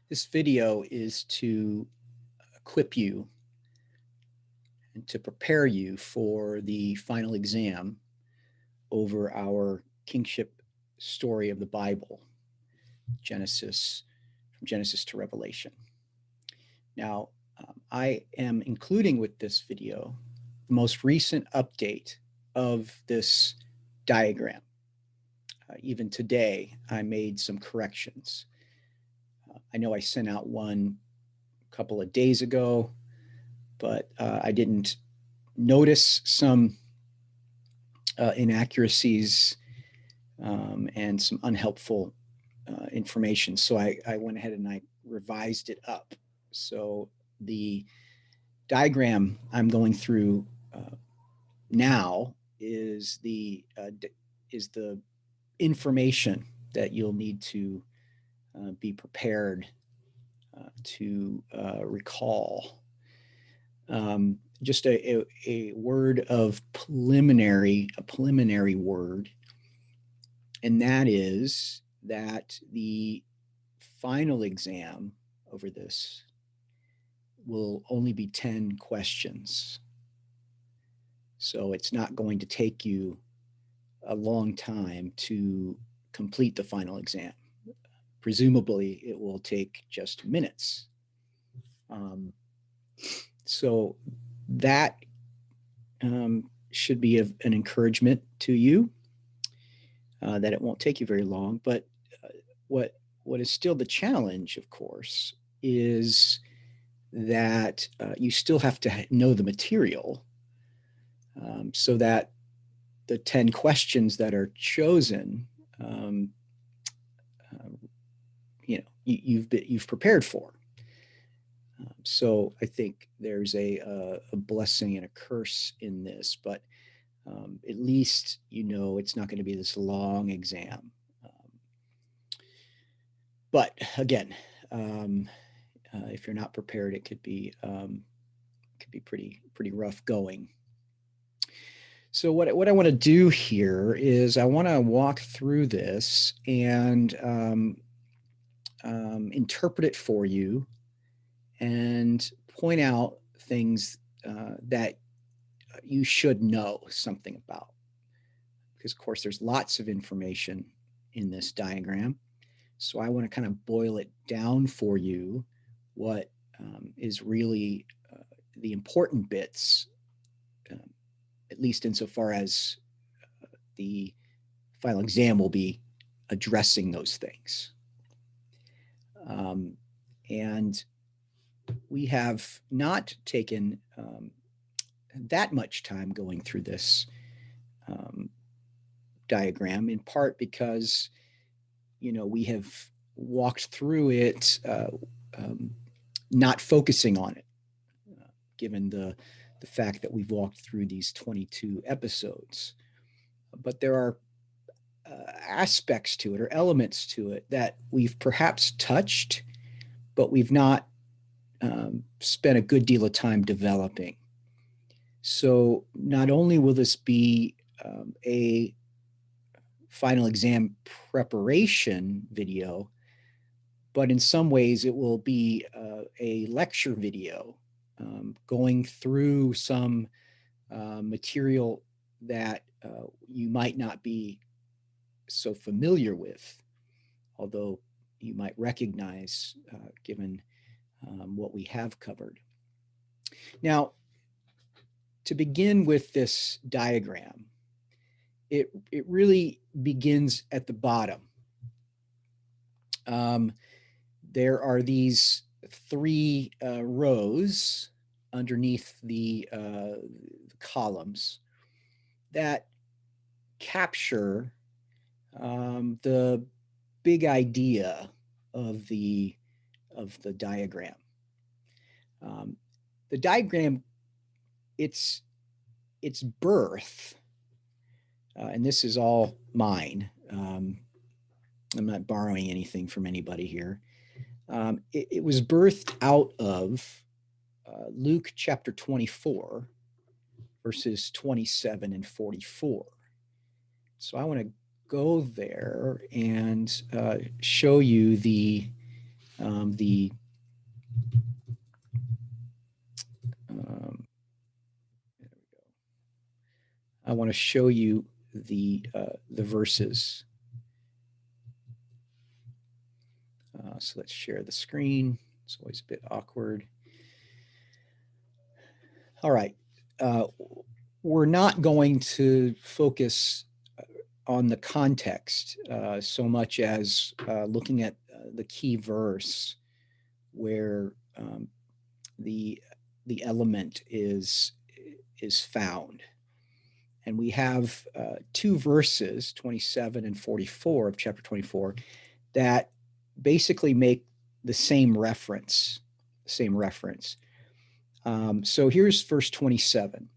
This video is to equip you and to prepare you for the final exam over our kingship story of the Bible, Genesis, from Genesis to Revelation. Now, I am including with this video the most recent update of this diagram. Even today, I made some corrections. I know I sent out one a couple of days ago, but I didn't notice some inaccuracies and some unhelpful information. So I went ahead and I revised it up. So the diagram I'm going through now is the information that you'll need to be prepared to recall. Just a word of a preliminary word, and that is that the final exam over this will only be 10 questions. So it's not going to take you a long time to complete the final exam. Presumably, it will take just minutes. So that should be an encouragement to you that it won't take you very long. But what is still the challenge, of course, is that you still have to know the material so that the 10 questions that are chosen, you've prepared for. So I think there's a blessing and a curse in this, but at least it's not going to be this long exam. But again, if you're not prepared, it could be pretty rough going. So what I want to do here is I want to walk through this and interpret it for you and point out things that you should know something about. Because, of course, there's lots of information in this diagram. So I want to kind of boil it down for you, what is really the important bits, at least insofar as the final exam will be addressing those things. And we have not taken that much time going through this diagram, in part because, we have walked through it not focusing on it, given the fact that we've walked through these 22 episodes. But there are aspects to it or elements to it that we've perhaps touched, but we've not spent a good deal of time developing. So not only will this be a final exam preparation video, but in some ways it will be a lecture video going through some material that you might not be so familiar with, although you might recognize given what we have covered. Now, to begin with this diagram, it really begins at the bottom. There are these 3 rows underneath the columns that capture the big idea of the diagram. The diagram, its birth, and this is all mine. I'm not borrowing anything from anybody here. It was birthed out of Luke chapter 24, verses 27 and 44. So I want to go there and show you the the I want to show you the verses. So let's share the screen. It's always a bit awkward. All right. We're not going to focus on the context so much as looking at the key verse where the element is found. And we have two verses, 27 and 44 of chapter 24, that basically make the same reference. So here's verse 27.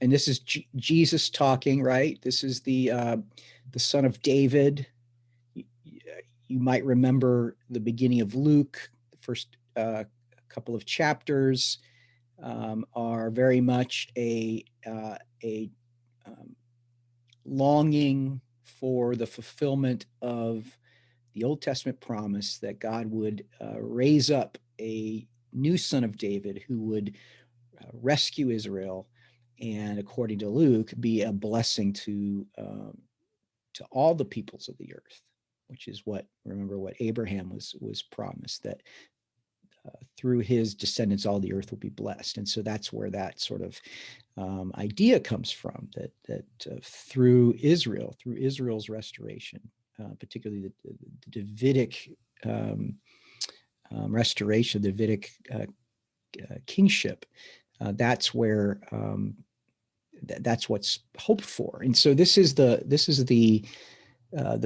And this is Jesus talking, right? This is the son of David. You might remember the beginning of Luke, the first couple of chapters are very much a longing for the fulfillment of the Old Testament promise that God would raise up a new son of David who would rescue Israel, and according to Luke, be a blessing to all the peoples of the earth, which is what Abraham was promised, that through his descendants all the earth will be blessed. And so that's where that sort of idea comes from, that through Israel's restoration, particularly the Davidic restoration, the Davidic kingship, that's where that's what's hoped for. And so this is the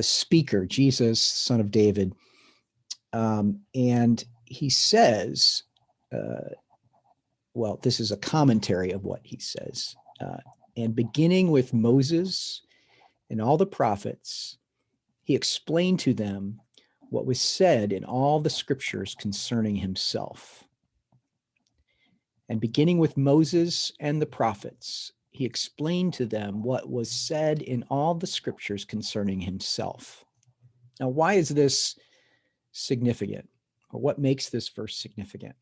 speaker, Jesus, son of David, and he says, well, this is a commentary of what he says, and beginning with Moses and all the prophets, he explained to them what was said in all the scriptures concerning himself. And beginning with Moses and the prophets, he explained to them what was said in all the scriptures concerning himself. Now, why is this significant? Or what makes this verse significant?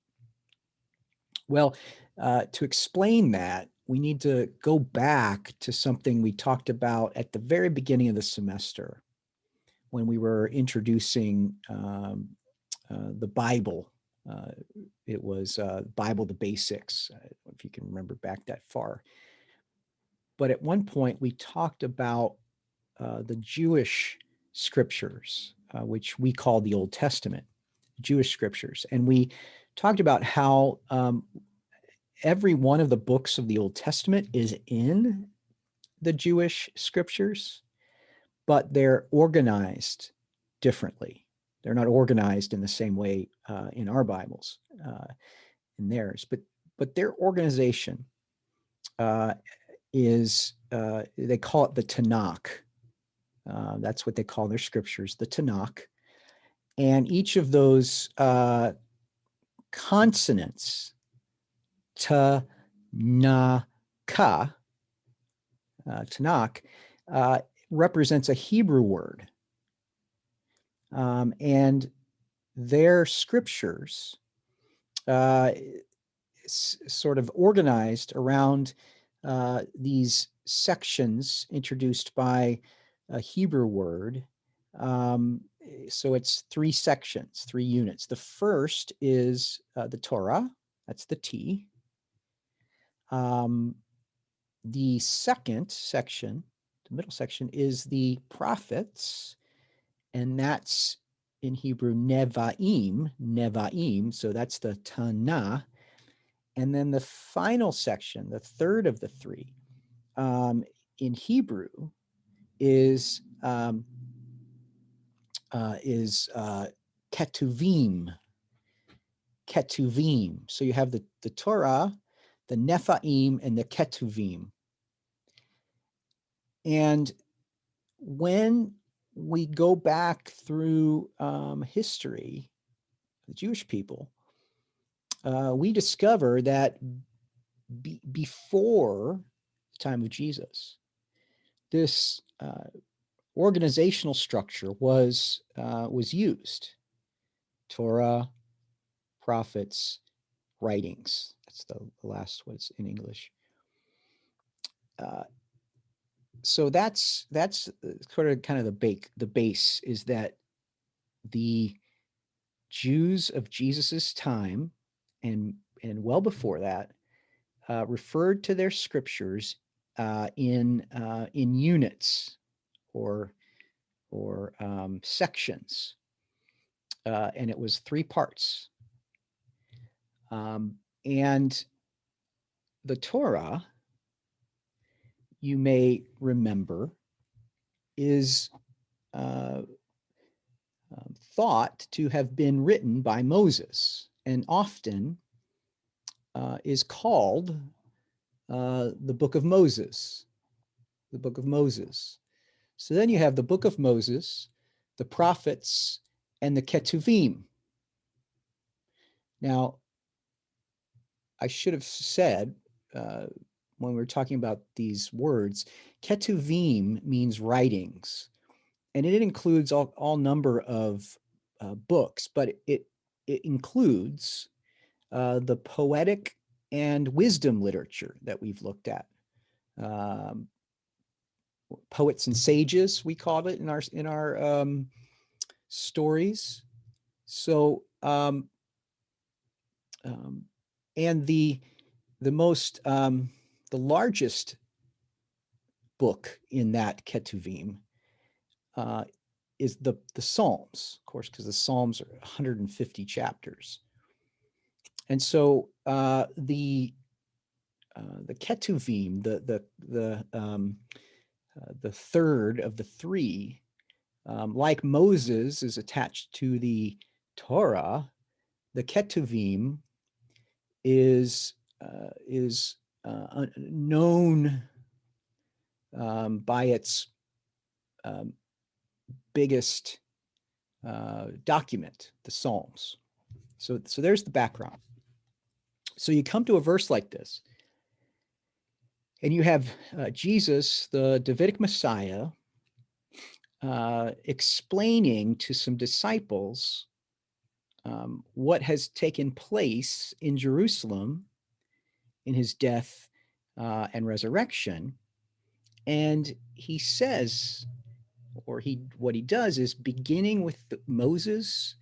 Well, to explain that, we need to go back to something we talked about at the very beginning of the semester when we were introducing the Bible. It was Bible, the Basics, if you can remember back that far. But at one point, we talked about the Jewish scriptures, which we call the Old Testament, Jewish scriptures. And we talked about how every one of the books of the Old Testament is in the Jewish scriptures, but they're organized differently. They're not organized in the same way in our Bibles, in theirs, but their organization is, they call it the Tanakh. That's what they call their scriptures, the Tanakh. And each of those consonants, ta, na, ka, Tanakh, represents a Hebrew word. And their scriptures sort of organized around these sections introduced by a Hebrew word. So it's three sections, three units. The first is the Torah, that's the T. The second section, the middle section, is the prophets, and that's in Hebrew Nevaim, so that's the Tanakh. And then the final section, the third of the three, in Hebrew is Ketuvim. So you have the Torah, the Nephaim, and the Ketuvim. And when we go back through history, the Jewish people, we discover that before the time of Jesus, this organizational structure was used. Torah, prophets, writings. That's the last what's in English. So that's sort of kind of the base is that the Jews of Jesus's time and well before that referred to their scriptures in units or sections, and it was 3 parts. And the Torah, you may remember, is thought to have been written by Moses and often is called the Book of Moses. The Book of Moses. So then you have the Book of Moses, the prophets, and the Ketuvim. Now, I should have said when we were talking about these words, Ketuvim means writings, and it includes all number of books, but it includes the poetic and wisdom literature that we've looked at. Poets and sages, we call it in our stories. So, and the largest book in that Ketuvim is the Psalms, of course, because the Psalms are 150 chapters. And so the Ketuvim, the third of the 3, like Moses is attached to the Torah, the Ketuvim is known by its biggest document, the Psalms. So there's the background. So you come to a verse like this, and you have Jesus, the Davidic Messiah, explaining to some disciples what has taken place in Jerusalem in his death and resurrection. And he says, or what he does is, beginning with Moses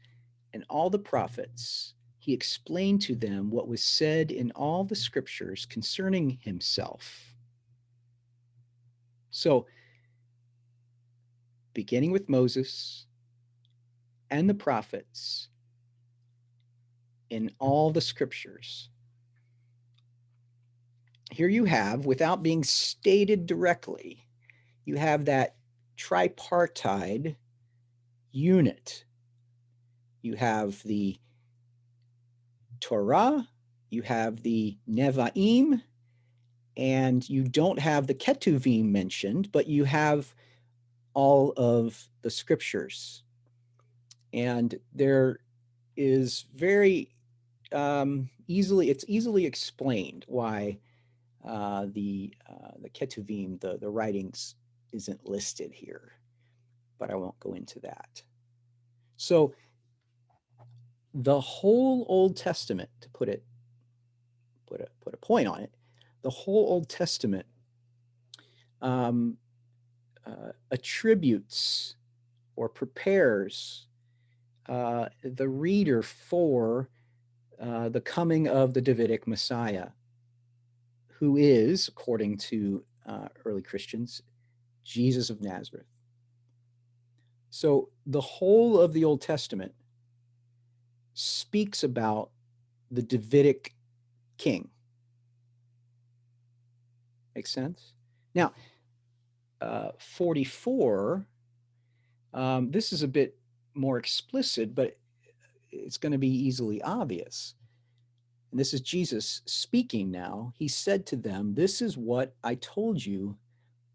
and all the prophets, he explained to them what was said in all the scriptures concerning himself. So, beginning with Moses and the prophets in all the scriptures. Here you have, without being stated directly, you have that tripartite unit. You have the Torah, you have the Nevi'im, and you don't have the Ketuvim mentioned, but you have all of the scriptures. And there is very easily explained why the Ketuvim, the writings, isn't listed here, but I won't go into that. So the whole Old Testament, to put a point on it, the whole Old Testament attributes or prepares the reader for the coming of the Davidic Messiah, who is, according to early Christians, Jesus of Nazareth. So the whole of the Old Testament speaks about the Davidic king. Make sense? Now, 44, this is a bit more explicit, but it's going to be easily obvious. And this is Jesus speaking now. He said to them, "This is what I told you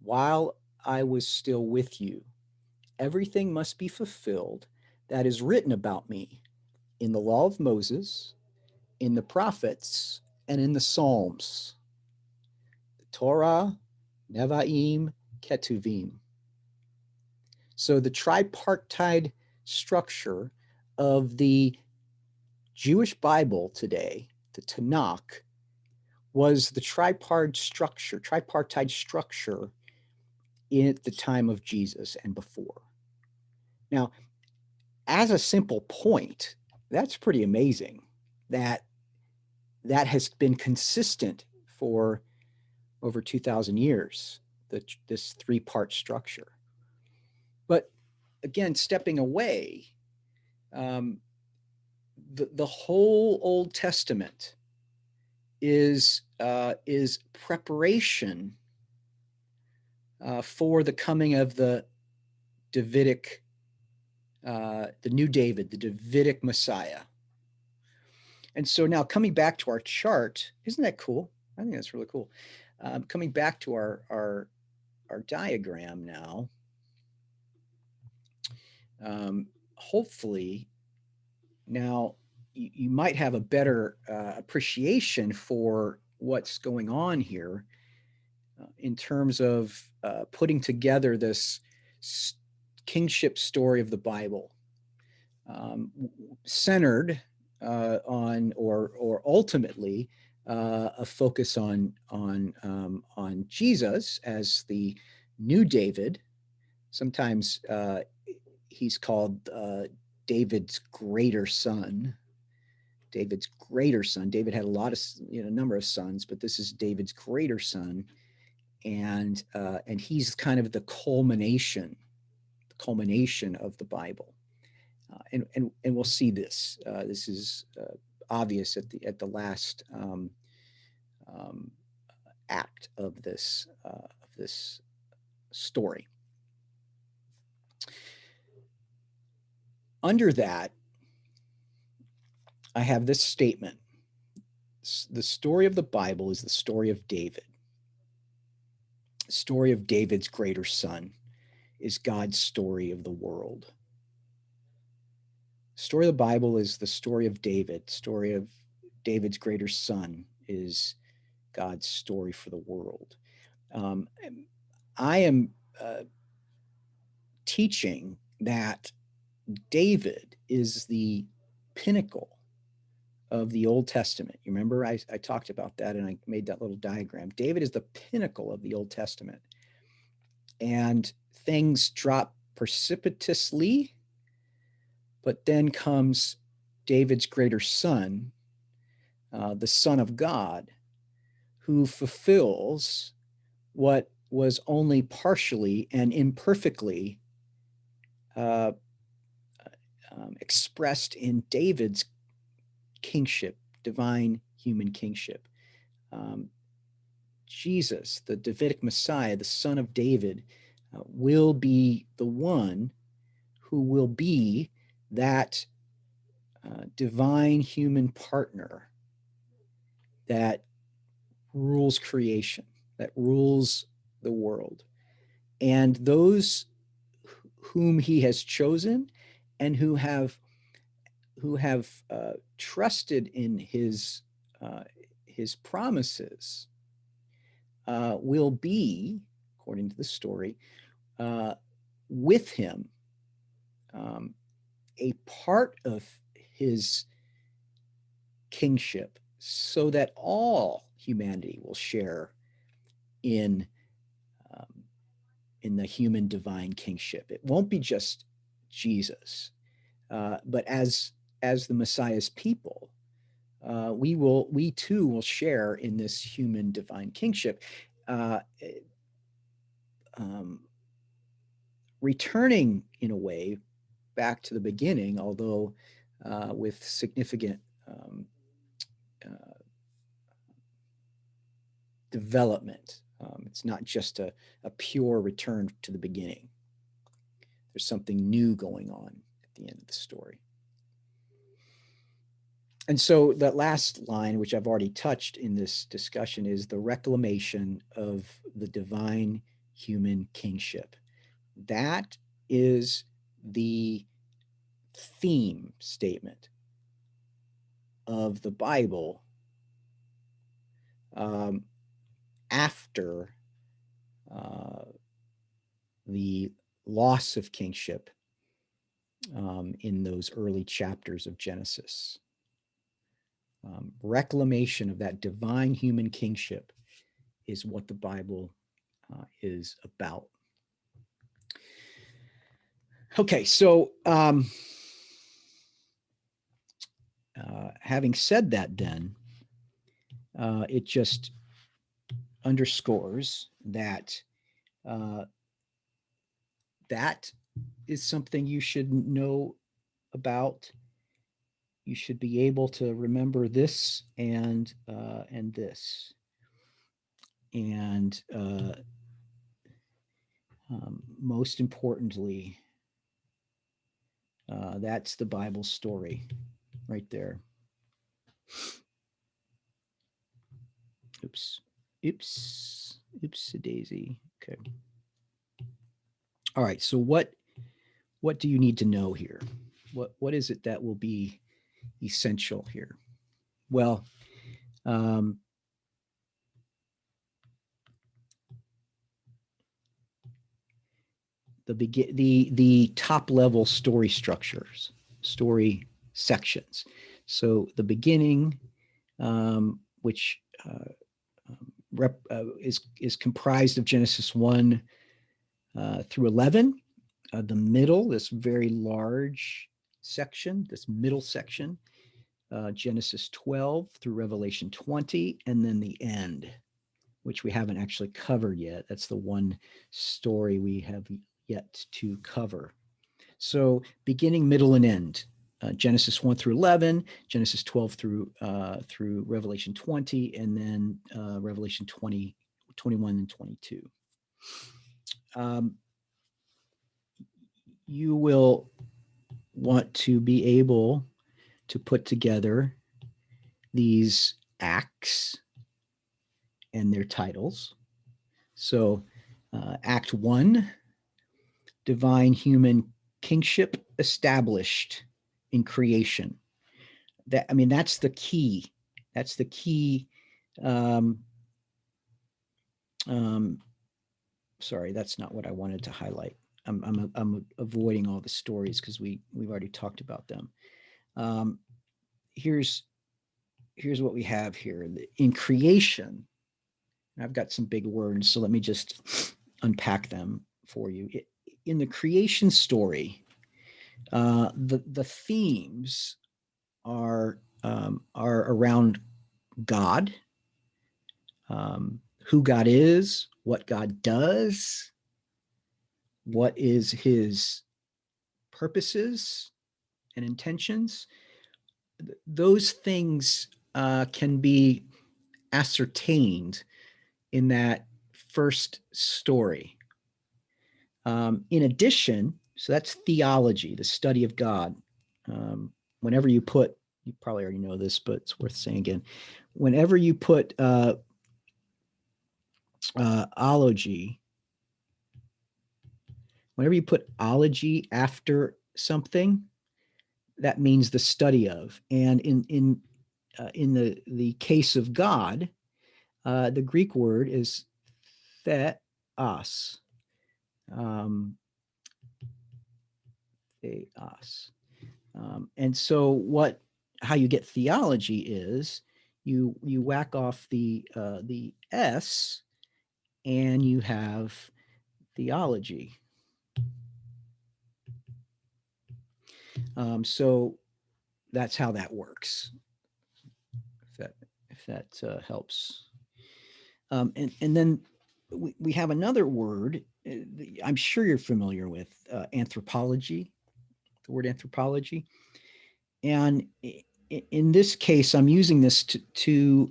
while I was still with you. Everything must be fulfilled that is written about me in the law of Moses, in the prophets, and in the Psalms." The Torah, Nevi'im, Ketuvim. So the tripartite structure of the Jewish Bible today, the Tanakh, was the tripartite structure at the time of Jesus and before. Now, as a simple point, that's pretty amazing that that has been consistent for over 2,000 years, this three-part structure. But again, stepping away, the whole Old Testament is preparation for the coming of the Davidic, the new David, the Davidic Messiah. And so now coming back to our chart, isn't that cool? I think that's really cool. Coming back to our diagram now, hopefully now you might have a better appreciation for what's going on here in terms of putting together this kingship story of the Bible, centered on or ultimately a focus on Jesus as the new David. Sometimes he's called David's greater son. David's greater son. David had a lot of, number of sons, but this is David's greater son, and he's kind of the culmination of the Bible, and we'll see this. This is obvious at the last act of this story. Under that, I have this statement. The story of the Bible is the story of David. The story of David's greater son is God's story of the world. The story of the Bible is the story of David. The story of David's greater son is God's story for the world. I am teaching that David is the pinnacle of the Old Testament. You remember I talked about that and I made that little diagram. David is the pinnacle of the Old Testament. And things drop precipitously, but then comes David's greater son, the Son of God, who fulfills what was only partially and imperfectly expressed in David's kingship, divine human kingship. Jesus, the Davidic Messiah, the son of David, will be the one who will be that divine human partner that rules creation, that rules the world. And those whom he has chosen and who have trusted in his promises will be, according to the story, with him, a part of his kingship, so that all humanity will share in the human divine kingship. It won't be just Jesus, but as the Messiah's people, we too will share in this human divine kingship, returning in a way back to the beginning, although with significant development. It's not just a pure return to the beginning. There's something new going on at the end of the story. And so that last line, which I've already touched in this discussion, is the reclamation of the divine human kingship. That is the theme statement of the Bible after the loss of kingship in those early chapters of Genesis. Reclamation of that divine human kingship is what the Bible is about. Okay, so having said that, then it just underscores that that is something you should know about. You should be able to remember this and this, and most importantly, that's the Bible story right there. Oops, a daisy. Okay. All right. So what do you need to know here? What is it that will be essential here? Well, the top level story structures, story sections. So the beginning, which is comprised of Genesis 1 through 11. The middle, this very large section, this middle section, Genesis 12 through Revelation 20, and then the end, which we haven't actually covered yet. That's the one story we have yet to cover. So beginning, middle, and end. Genesis 1 through 11, Genesis 12 through Revelation 20, and then Revelation 20, 21, and 22. You will want to be able to put together these acts and their titles. So Act 1, divine human kingship established in creation. That's the key. That's the key. Sorry, that's not what I wanted to highlight. I'm avoiding all the stories because we've already talked about them. Here's what we have here. In creation, I've got some big words, so let me just unpack them for you. In the creation story, the themes are around God, who God is, what God does, what is his purposes and intentions. Those things can be ascertained in that first story. In addition, so that's theology, the study of God. Whenever you probably already know this, but it's worth saying again. Whenever you put ology, whenever you put ology after something, that means the study of. And in the case of God, the Greek word is theos. Theos. And so how you get theology is you whack off the S and you have theology. So that's how that works. If that helps. And then we have another word. I'm sure you're familiar with anthropology. The word anthropology. And in this case, I'm using this to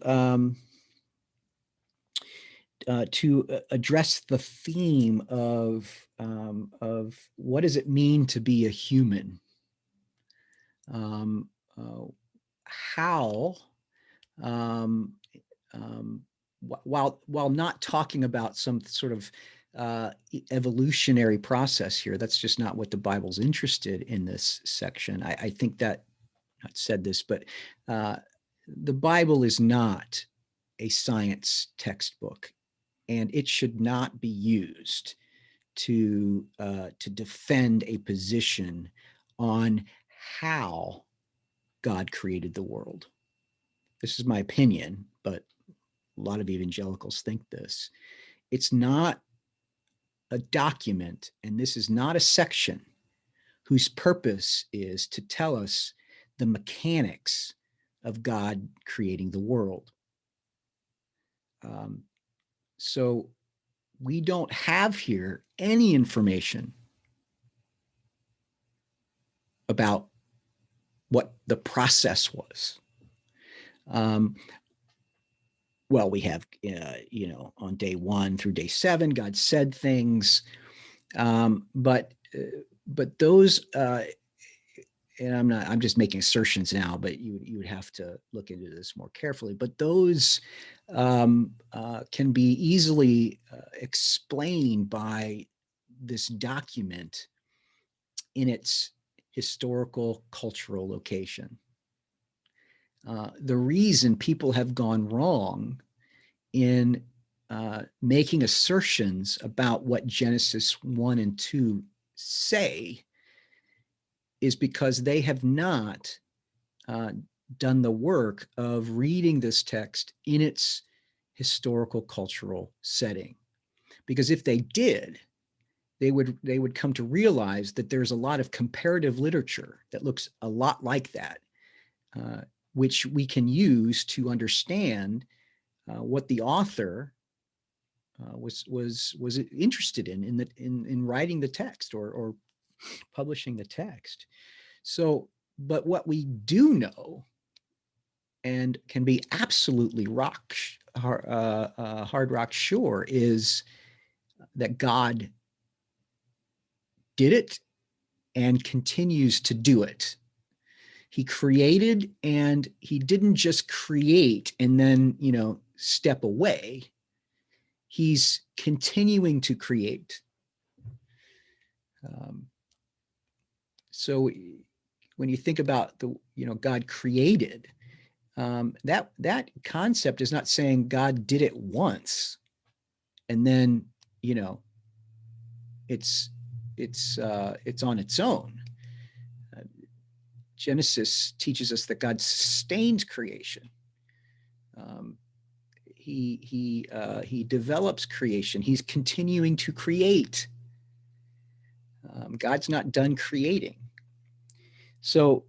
address the theme of what does it mean to be a human? How, while not talking about some sort of evolutionary process here, that's just not what the Bible's interested in this section. I think that not said this, but the Bible is not a science textbook, and it should not be used to defend a position on how God created the world. This is my opinion, but a lot of evangelicals think this. It's not a document, and this is not a section whose purpose is to tell us the mechanics of God creating the world. So we don't have here any information about what the process was. Well, we have, on day 1 through day 7, God said things, but those, and I'm just making assertions now, but you would have to look into this more carefully. But those can be easily explained by this document in its historical cultural location. The reason people have gone wrong in making assertions about what Genesis 1 and 2 say is because they have not done the work of reading this text in its historical cultural setting. Because if they did, they would come to realize that there's a lot of comparative literature that looks a lot like that, which we can use to understand what the author was interested in writing the text or publishing the text. So, but what we do know, and can be absolutely hard rock sure, is that God did it and continues to do it. He created, and he didn't just create and then, step away. He's continuing to create. So when you think about God created, that concept is not saying God did it once and then, it's on its own. Genesis teaches us that God sustains creation. He develops creation. He's continuing to create. God's not done creating. So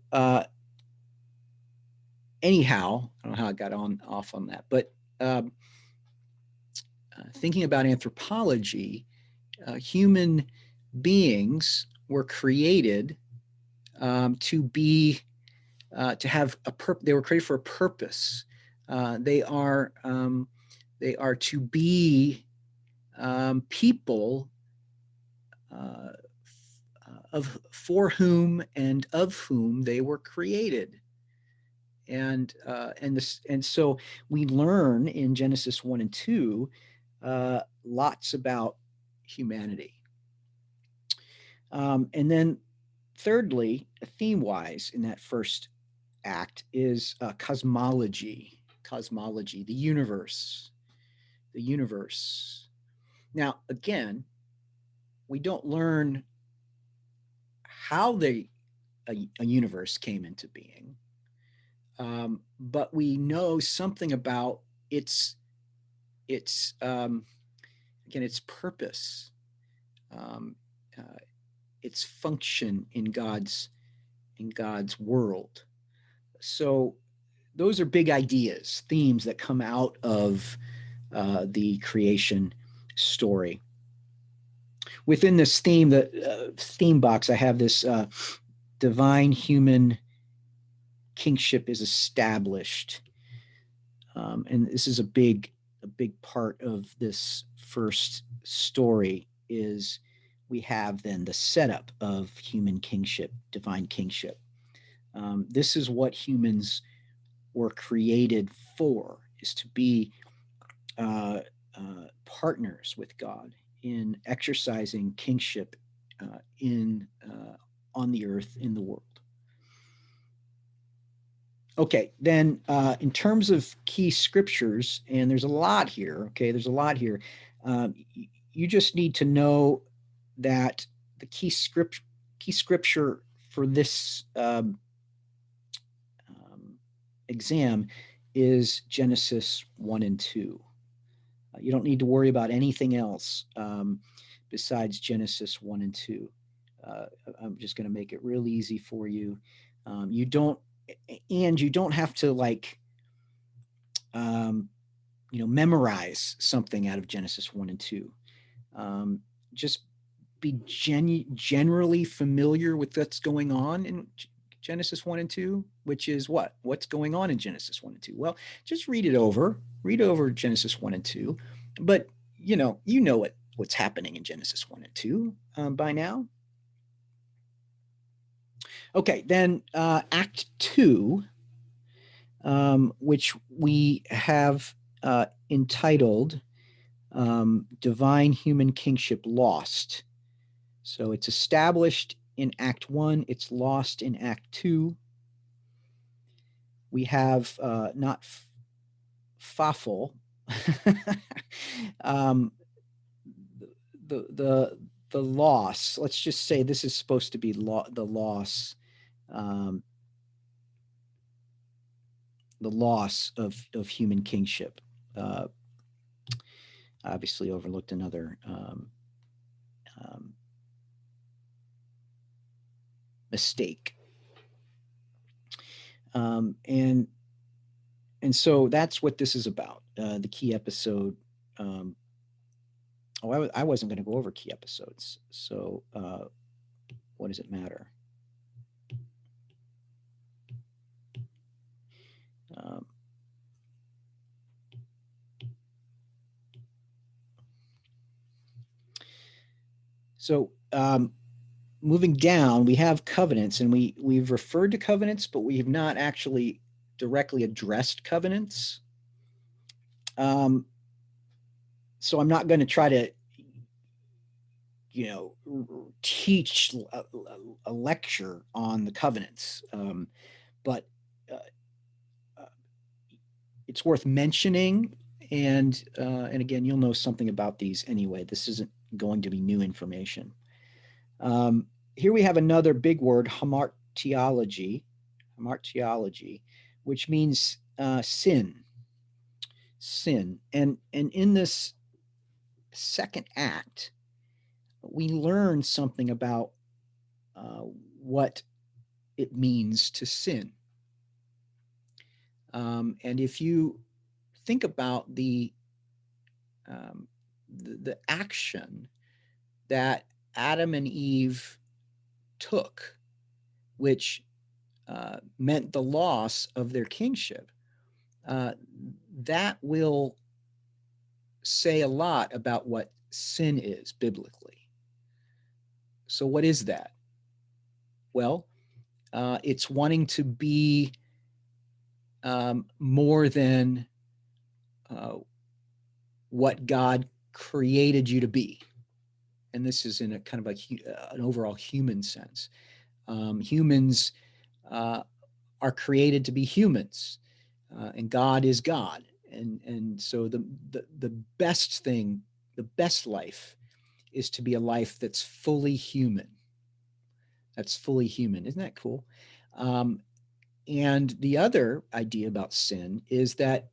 anyhow, I don't know how I got off on that, but thinking about anthropology, human beings were created to have a purpose. They were created for a purpose. They are to be people for whom and of whom they were created. And so we learn in Genesis 1 and 2 lots about humanity. And then thirdly, theme-wise in that first act is cosmology, the universe. Now, again, we don't learn how a universe came into being, but we know something about its purpose, its function in God's world. So those are big ideas, themes that come out of the creation story. Within this theme, the theme box, I have this divine human kingship is established, and this is a big part of this first story. Is we have then the setup of human kingship, divine kingship. This is what humans were created for: is to be partners with God in exercising kingship on the earth, in the world. Okay, then in terms of key scriptures, and there's a lot here. Okay, there's a lot here. You just need to know that the key scripture for this exam is Genesis 1 and 2. You don't need to worry about anything else besides Genesis 1 and 2. I'm just going to make it real easy for you. You don't have to memorize something out of Genesis 1 and 2. Just be generally familiar with what's going on in Genesis 1 and 2, which is what's going on in Genesis 1 and 2. Well, just read over Genesis 1 and 2, but you know what's happening in Genesis 1 and 2 by now. Okay, then Act 2, which we have entitled Divine Human Kingship Lost. So it's established in Act 1, it's lost in Act 2. We have not Fafel, the loss. Let's just say this is supposed to be the loss of human kingship. Obviously overlooked another mistake. And so that's what this is about. The key episode. I wasn't going to go over key episodes. So what does it matter? So moving down, we have covenants, and we've referred to covenants, but we have not actually directly addressed covenants. So I'm not going to try to, teach a lecture on the covenants, but it's worth mentioning. And again, you'll know something about these anyway. This isn't going to be new information. Here we have another big word, hamartiology, which means sin. And in this second act, we learn something about what it means to sin. And if you think about the action that Adam and Eve took, which meant the loss of their kingship, that will say a lot about what sin is biblically. So what is that? Well, it's wanting to be more than what God created you to be. And this is in a kind of an overall human sense. Humans are created to be humans, and God is God. And so the best thing, the best life, is to be a life that's fully human. That's fully human. Isn't that cool? And the other idea about sin is that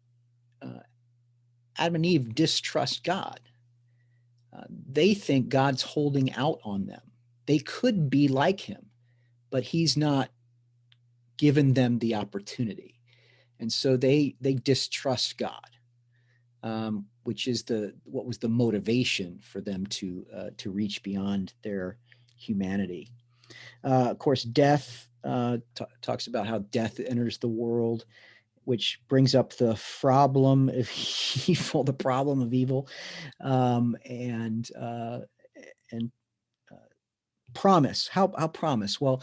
Adam and Eve distrust God. They think God's holding out on them. They could be like him, but he's not given them the opportunity. And so they distrust God, which is what was the motivation for them to reach beyond their humanity. Of course, death talks about how death enters the world, which brings up the problem of evil, and promise. How promise? Well,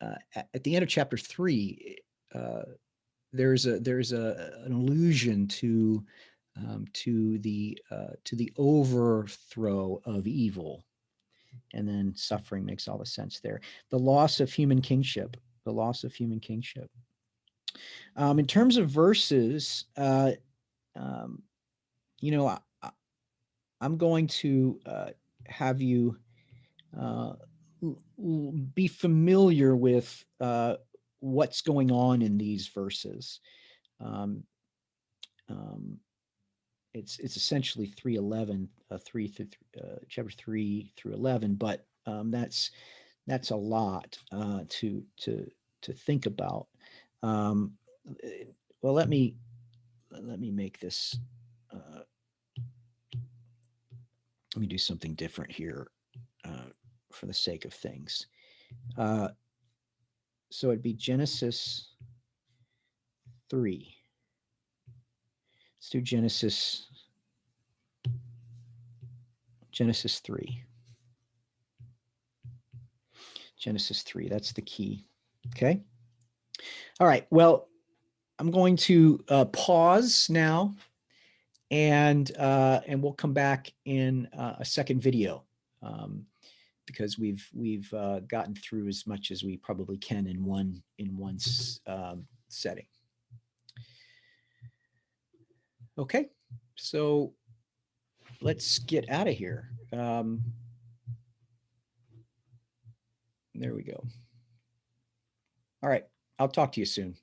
at the end of chapter 3, there's an allusion to the overthrow of evil, and then suffering makes all the sense there. The loss of human kingship. In terms of verses, I'm going to have you be familiar with what's going on in these verses. Um, um, it's essentially 3:11, chapter 3 through 11, but that's a lot to think about. Um, well, let me make this. Let me do something different here for the sake of things. So it'd be Genesis 3. Let's do Genesis 3. Genesis 3, that's the key. Okay. All right. Well, I'm going to pause now, and we'll come back in a second video, because we've gotten through as much as we probably can in one setting. Okay, so let's get out of here. There we go. All right, I'll talk to you soon.